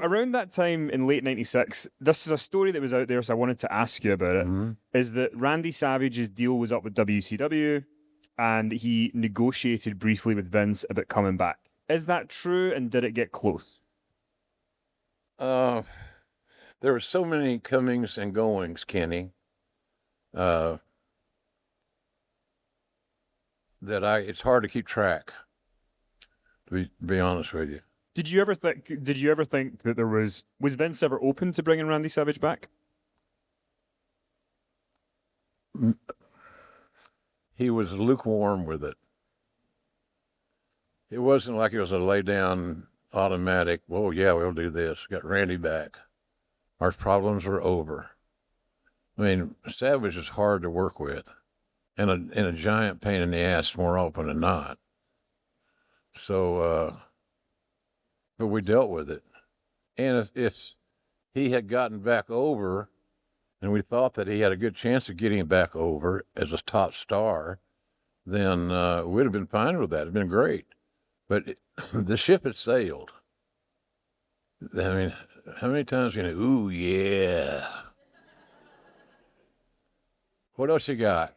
around that time in late '96, this is a story that was out there, so I wanted to ask you about it. Mm-hmm. Is that Randy Savage's deal was up with WCW, and he negotiated briefly with Vince about coming back. Is that true, and did it get close? There were so many comings and goings, Kenny, uh, that it's hard to keep track. To be honest with you. Did you ever think? Did you ever think that there was Vince ever open to bringing Randy Savage back? He was lukewarm with it. It wasn't like it was a lay down automatic. Well, yeah, we'll do this. Got Randy back. Our problems are over. I mean, Savage is hard to work with, and a giant pain in the ass more often than not. So, but we dealt with it. And if he had gotten back over, and we thought that he had a good chance of getting back over as a top star, then we'd have been fine with that. It'd been great. But the ship had sailed. I mean, how many times ooh, yeah. What else you got?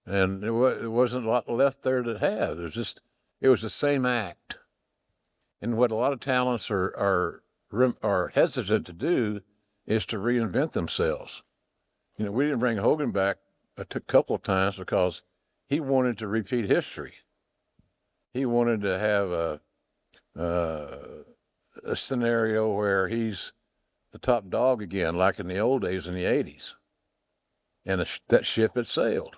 And there wasn't a lot left there to have. It was the same act. And what a lot of talents are hesitant to do is to reinvent themselves. We didn't bring Hogan back a couple of times because he wanted to repeat history. He wanted to have a scenario where he's the top dog again, like in the old days in the '80s, and that ship had sailed.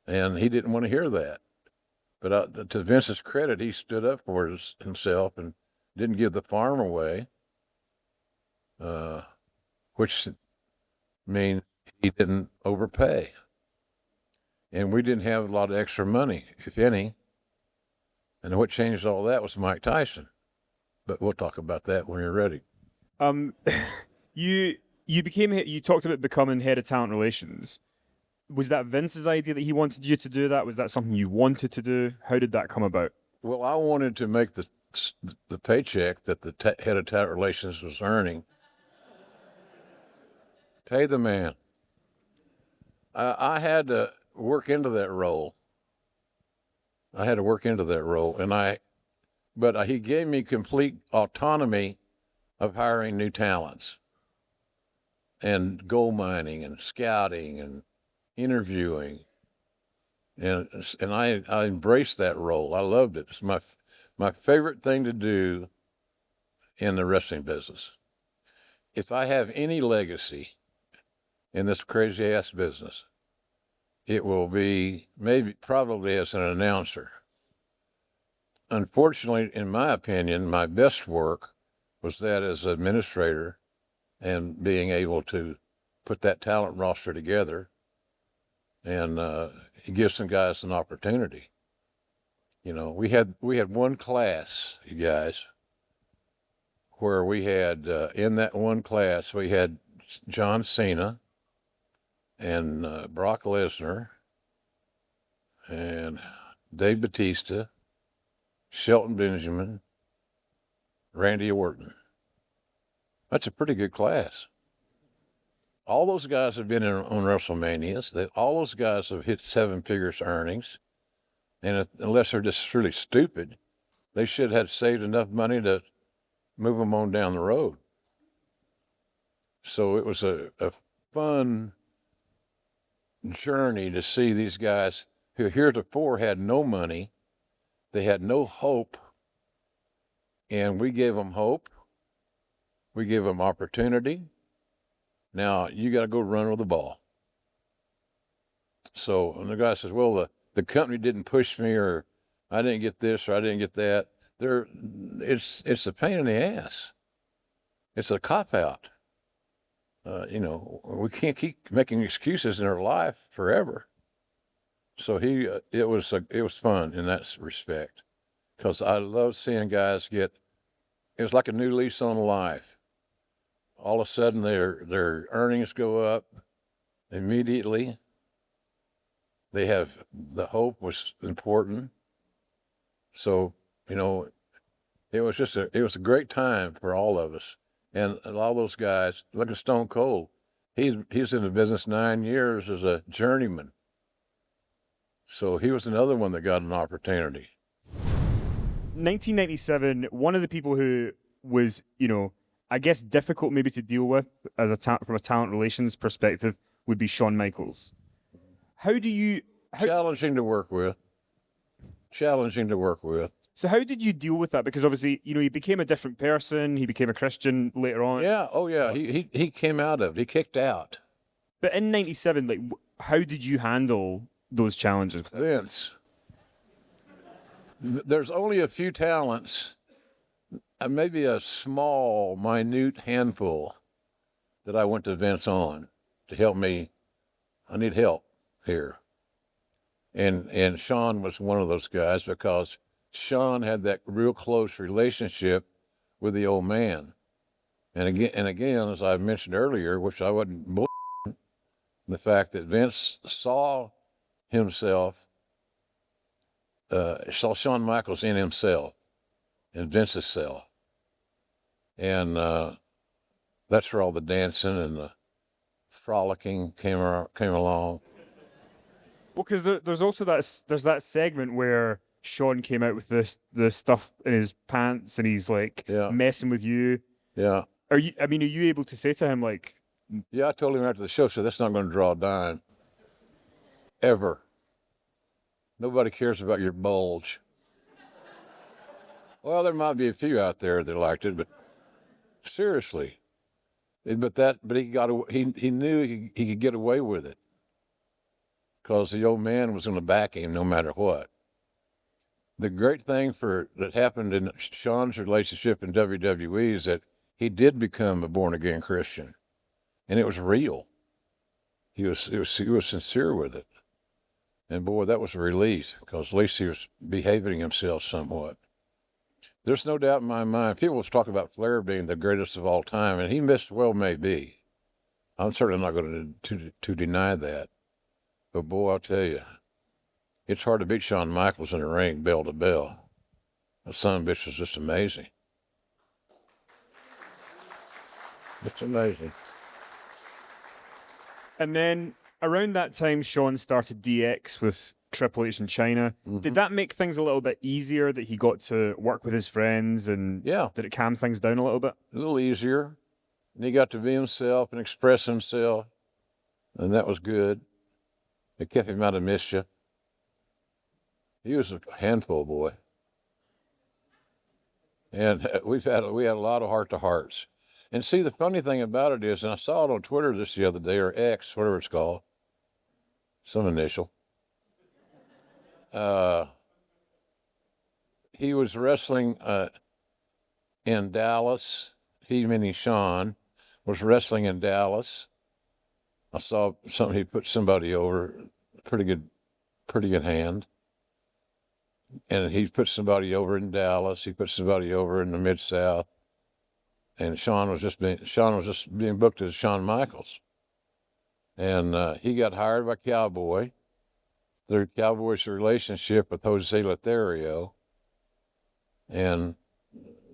And he didn't want to hear that. But to Vince's credit, he stood up for himself and didn't give the farm away, which means he didn't overpay. And we didn't have a lot of extra money, if any. And what changed all that was Mike Tyson. But we'll talk about that when you're ready. Um, you talked about becoming head of talent relations. Was that Vince's idea that he wanted you to do that? Was that something you wanted to do? How did that come about? Well, I wanted to make the paycheck that the head of talent relations was earning. Pay the man. I had to work into that role. But he gave me complete autonomy of hiring new talents and gold mining and scouting and interviewing. And I embraced that role. I loved it. It's my favorite thing to do in the wrestling business. If I have any legacy in this crazy ass business, it will be probably as an announcer. Unfortunately, in my opinion, my best work was that as administrator and being able to put that talent roster together and give some guys an opportunity. We had one class, you guys, where we had in that one class we had John Cena and Brock Lesnar and Dave Batista, Shelton Benjamin, Randy Orton. That's a pretty good class. All those guys have been on WrestleManias. All those guys have hit 7 figures earnings. And unless they're just really stupid, they should have saved enough money to move them on down the road. So it was a fun journey to see these guys who heretofore had no money. They had no hope. And we gave them hope. We gave them opportunity. Now you got to go run with the ball. So and the guy says, well, the company didn't push me, or I didn't get this, or I didn't get that. It's a pain in the ass. It's a cop out. We can't keep making excuses in our life forever. So it was fun in that respect, because I love seeing guys it was like a new lease on life. All of a sudden their earnings go up immediately. The hope was important. So, It was a great time for all of us. And all those guys, look at Stone Cold. He's in the business 9 years as a journeyman. So he was another one that got an opportunity. 1997, one of the people who was, I guess difficult maybe to deal with as from a talent relations perspective would be Shawn Michaels. Challenging to work with. Challenging to work with. So how did you deal with that? Because obviously, he became a different person. He became a Christian later on. Yeah. Oh, yeah. He came out of it. He kicked out. But in 97, like, how did you handle those challenges? Vince, there's only a few talents, maybe a small, minute handful that I went to Vince on to help me. I need help here. And Shawn was one of those guys because Shawn had that real close relationship with the old man. And again, as I mentioned earlier, which I wasn't the fact that Vince saw himself, saw Shawn Michaels in himself, in Vince's self. And that's where all the dancing and the frolicking came along. Well, because there's also that segment where Shawn came out with the stuff in his pants and he's like messing with you. Yeah. Are you able to say to him like? Yeah, I told him after the show, so that's not going to draw a dime. Ever. Nobody cares about your bulge. Well, there might be a few out there that liked it, but seriously. But he knew he could get away with it because the old man was going to back him no matter what. The great thing that happened in Shawn's relationship in WWE is that he did become a born-again Christian, and it was real. He was sincere with it. And boy, that was a relief because at least he was behaving himself somewhat. There's no doubt in my mind, people talk about Flair being the greatest of all time, and he may be. I'm certainly not going to deny that. But boy, I'll tell you, it's hard to beat Shawn Michaels in the ring, bell to bell. The son of a bitch was just amazing. It's amazing. And then around that time, Shawn started DX with Triple H in China. Mm-hmm. Did that make things a little bit easier that he got to work with his friends? And did it calm things down a little bit? A little easier. And he got to be himself and express himself. And that was good. It kept him out of mischief. He was a handful, boy. And we had a lot of heart-to-hearts. And see, the funny thing about it is, and I saw it on Twitter this the other day, or X, whatever it's called, some initial. He was wrestling in Dallas. He, meaning Shawn, was wrestling in Dallas. I saw something, he put somebody over, pretty good hand. And he put somebody over in Dallas. He put somebody over in the Mid-South. And Shawn was just being booked as Shawn Michaels. And he got hired by Cowboy. Through Cowboy's relationship with Jose Lothario. And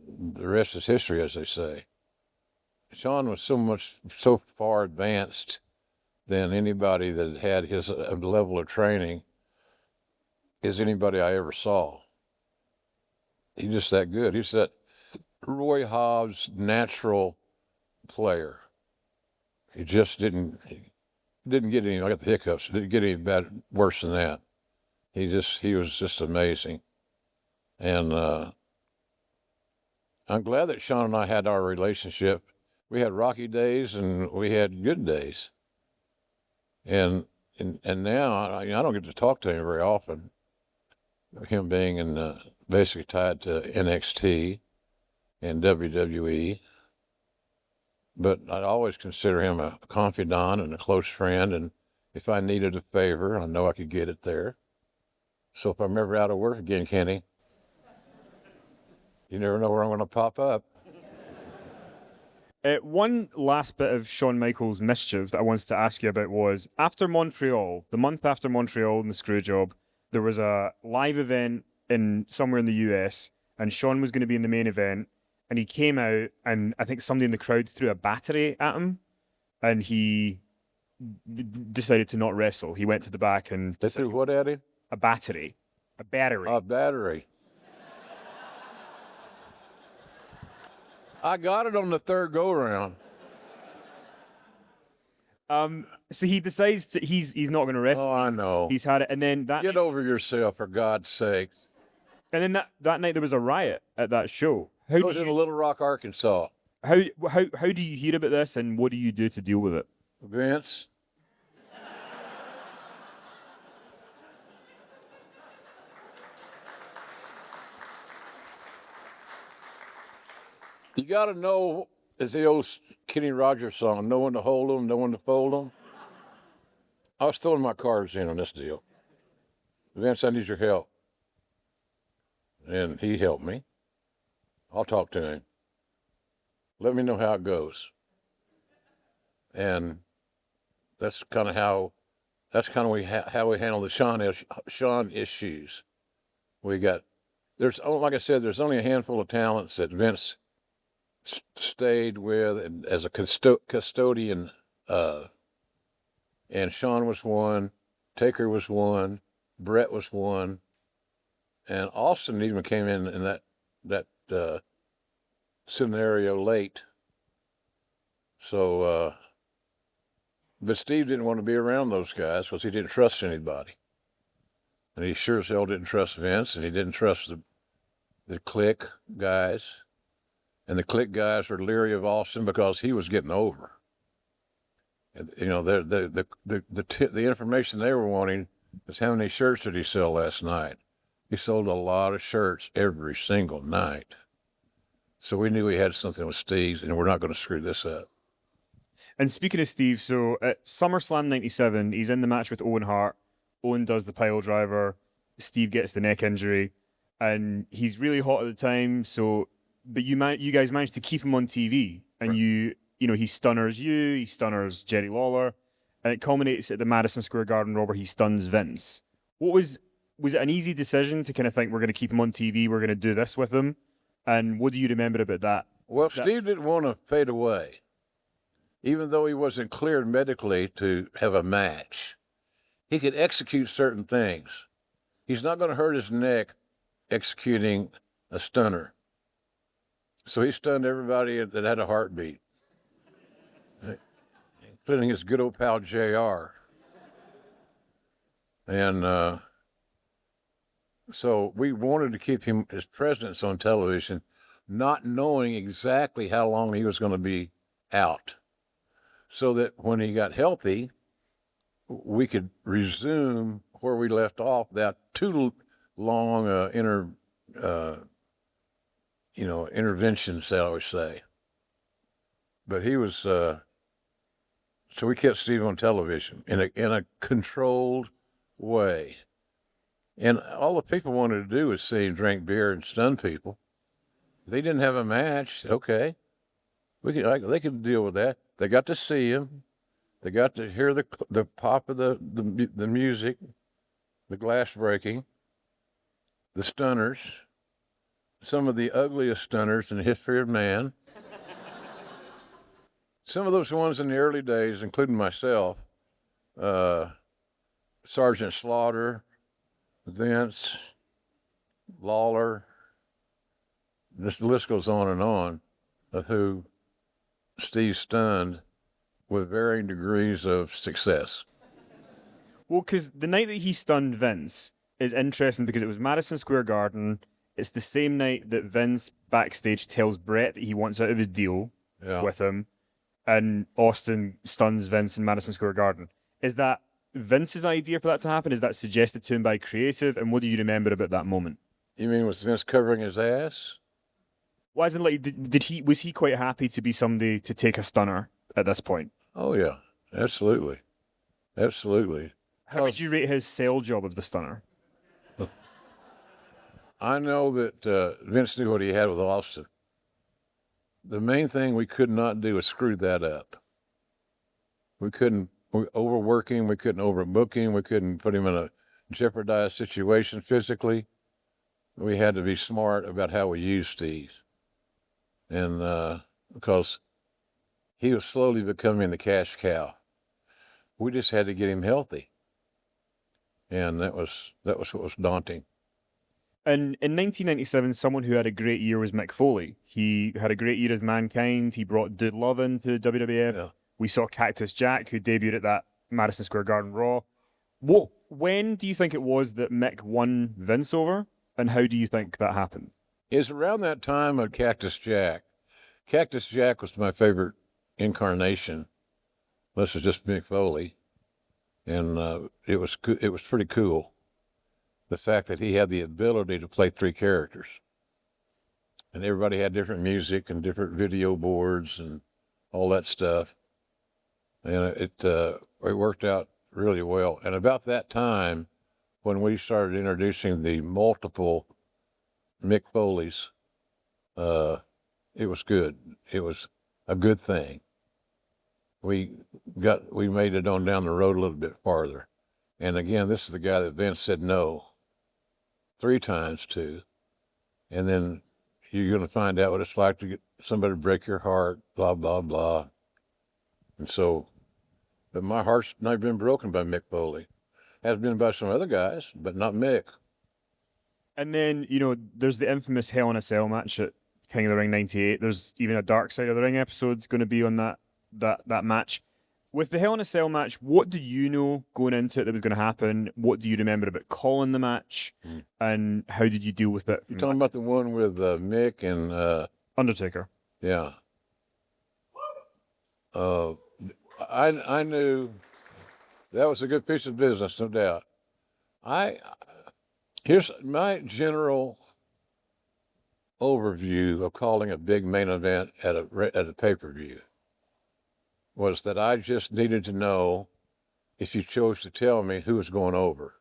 the rest is history, as they say. Shawn was so far advanced than anybody that had his level of training as anybody I ever saw. He's just that good. He's that Roy Hobbs natural player. He just didn't get any, I got the hiccups, didn't get any worse than that. He was just amazing. And I'm glad that Shawn and I had our relationship. We had rocky days and we had good days. And now I don't get to talk to him very often. Him being basically tied to NXT and WWE. But I always consider him a confidant and a close friend. And if I needed a favor, I know I could get it there. So if I'm ever out of work again, Kenny, you never know where I'm going to pop up. One last bit of Shawn Michaels' mischief that I wanted to ask you about was after Montreal, the month after Montreal and the Screwjob, there was a live event somewhere in the US, and Shawn was going to be in the main event, and he came out, and I think somebody in the crowd threw a battery at him, and he decided to not wrestle. He went to the back and They threw what at him? A battery. A battery. A battery. I got it on the third go round. So he decides he's not going to wrestle. Oh, I know. He's had it, and then that Get over yourself, for God's sake. And then that night there was a riot at that show. It was in Little Rock, Arkansas. How do you hear about this, and what do you do to deal with it? Vince. You got to know, it's the old Kenny Rogers song, know when to hold them, know when to fold them. I was throwing my cards in on this deal. Vince, I need your help. And he helped me. I'll talk to him. Let me know how it goes. And that's kind of how we handle the Shawn issues. Like I said, there's only a handful of talents that Vince stayed with and as a custodian, and Shawn was one, Taker was one, Brett was one, and Austin even came in that scenario late. So, but Steve didn't want to be around those guys because he didn't trust anybody, and he sure as hell didn't trust Vince, and he didn't trust the Click guys. And the Click guys were leery of Austin because he was getting over. And, you know, the information they were wanting is how many shirts did he sell last night? He sold a lot of shirts every single night. So we knew he had something with Steve, and we're not going to screw this up. And speaking of Steve, so at SummerSlam 97, he's in the match with Owen Hart. Owen does the pile driver. Steve gets the neck injury, and he's really hot at the time. But you guys managed to keep him on TV, and right. He stunners you, he stunners Jerry Lawler, and it culminates at the Madison Square Garden where he stuns Vince. Was it an easy decision to kind of think we're going to keep him on TV, we're going to do this with him? And what do you remember about that? Well, Steve didn't want to fade away, even though he wasn't cleared medically to have a match. He could execute certain things. He's not going to hurt his neck executing a stunner. So he stunned everybody that had a heartbeat, including his good old pal JR. And so we wanted to keep his presence on television, not knowing exactly how long he was going to be out, so that when he got healthy, we could resume where we left off without too long interventions, I always say. But he was, so we kept Steve on television in a controlled way. And all the people wanted to do was see him drink beer and stun people. If they didn't have a match, okay. They could deal with that. They got to see him. They got to hear the pop of the music, the glass breaking, the stunners, some of the ugliest stunners in the history of man. Some of those ones in the early days, including myself, Sergeant Slaughter, Vince, Lawler, the list goes on of who Steve stunned with varying degrees of success. Well, because the night that he stunned Vince is interesting because it was Madison Square Garden. It's the same night that Vince backstage tells Brett that he wants out of his deal with him, and Austin stuns Vince in Madison Square Garden. Is that Vince's idea for that to happen? Is that suggested to him by creative? And what do you remember about that moment? You mean was Vince covering his ass? Why isn't was he quite happy to be somebody to take a stunner at this point? Oh yeah, absolutely. How would you rate his sell job of the stunner? I know that Vince knew what he had with Austin. The main thing we could not do is screw that up. We couldn't overwork him, we couldn't overbook him, we couldn't put him in a jeopardized situation physically. we had to be smart about how we used Steve. And because he was slowly becoming the cash cow. We just had to get him healthy. And that was what was daunting. And in 1997, someone who had a great year was Mick Foley. He had a great year as Mankind. He brought Dude Love into WWF. Yeah. We saw Cactus Jack, who debuted at that Madison Square Garden Raw. When do you think it was that Mick won Vince over, and how do you think that happened? It's around that time of Cactus Jack. Cactus Jack was my favorite incarnation. This is just Mick Foley, and it was pretty cool. The fact that he had the ability to play three characters, and everybody had different music and different video boards and all that stuff, and it worked out really well. And about that time, when we started introducing the multiple Mick Foleys, it was good. It was a good thing. We made it on down the road a little bit farther. And again, this is the guy that Vince said no 3 times to. And then you're going to find out what it's like to get somebody to break your heart, blah, blah, blah. And so, but my heart's not been broken by Mick Foley. Has been by some other guys, but not Mick. And then, there's the infamous Hell in a Cell match at King of the Ring 98. There's even a Dark Side of the Ring episode going to be on that match. With the Hell in a Cell match, what do you know going into it that was going to happen? What do you remember about calling the match? And how did you deal with it? You're talking about the one with Mick and Undertaker. Yeah. I knew that was a good piece of business, no doubt. Here's my general overview of calling a big main event at a pay-per-view was that I just needed to know, if you chose to tell me, who was going over.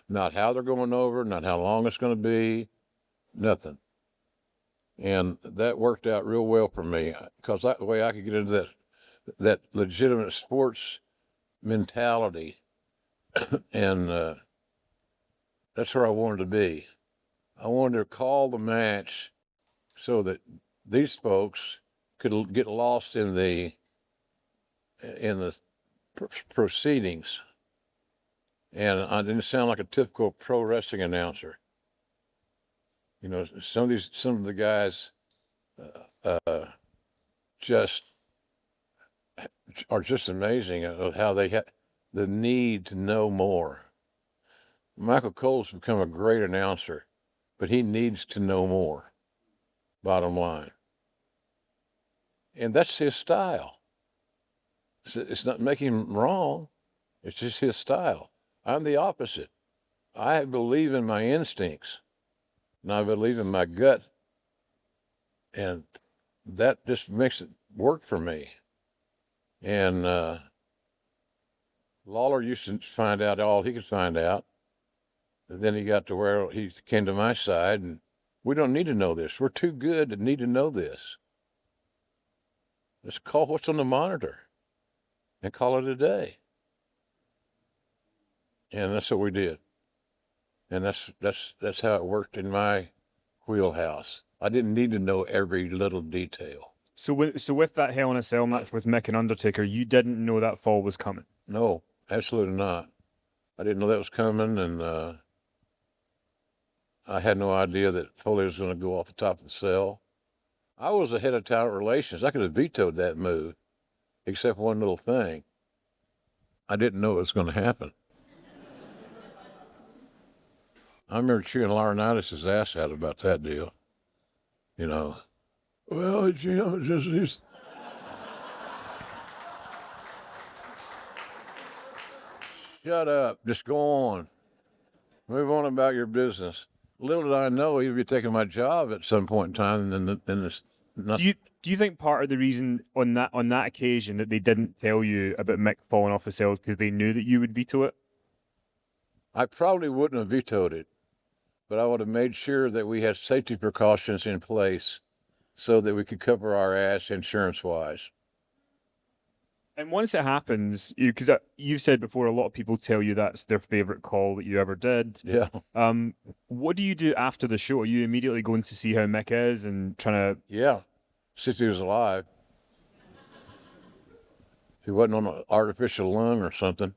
Not how they're going over, not how long it's going to be, nothing. And that worked out real well for me, because that way I could get into that legitimate sports mentality, and that's where I wanted to be. I wanted to call the match so that these folks could get lost in the proceedings, and I didn't sound like a typical pro wrestling announcer. Some of the guys just are just amazing of how they have the need to know more. Michael Cole's become a great announcer, but he needs to know more, bottom line. And that's his style. It's not making him wrong. It's just his style. I'm the opposite. I believe in my instincts, and I believe in my gut, and that just makes it work for me. And Lawler used to find out all he could find out. And then he got to where he came to my side, and we don't need to know this. We're too good to need to know this. Let's call what's on the monitor and call it a day. And that's what we did. And that's how it worked in my wheelhouse. I didn't need to know every little detail. So with that Hell in a Cell match with Mick and Undertaker, you didn't know that fall was coming? No, absolutely not. I didn't know that was coming, and I had no idea that Foley was going to go off the top of the cell. I was the head of talent relations. I could have vetoed that move, except one little thing. I didn't know it was going to happen. I remember chewing Laurinaitis' ass out about that deal. Well, Jim, just shut up. Just go on. Move on about your business. Little did I know he'd be taking my job at some point in time, and then it's not. Do you think part of the reason on that occasion that they didn't tell you about Mick falling off the cells because they knew that you would veto it? I probably wouldn't have vetoed it, but I would have made sure that we had safety precautions in place so that we could cover our ass insurance-wise. And once it happens, because you've said before, a lot of people tell you that's their favorite call that you ever did. Yeah. What do you do after the show? Are you immediately going to see how Mick is and trying to? Yeah. Since he was alive. If he wasn't on an artificial lung or something,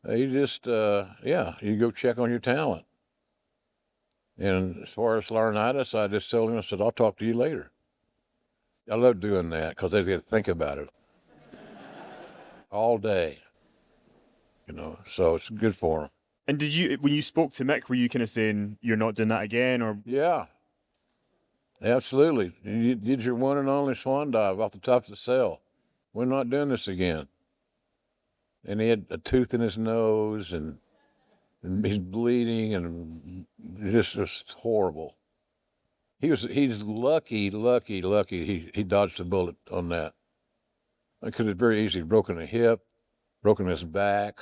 you just, yeah, you go check on your talent. And as far as Laurinaitis, I just told him, I said, I'll talk to you later. I love doing that because they get to think about it all day, so it's good for them. And did you, when you spoke to Mick, were you kind of saying you're not doing that again, or? Yeah, absolutely. You did your one and only swan dive off the top of the cell. We're not doing this again. And he had a tooth in his nose, and he's bleeding, and just horrible. He's lucky he dodged a bullet on that. Because it's very easy, broken a hip, broken his back.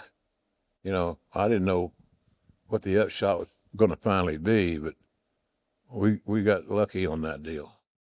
I didn't know what the upshot was going to finally be, but we got lucky on that deal.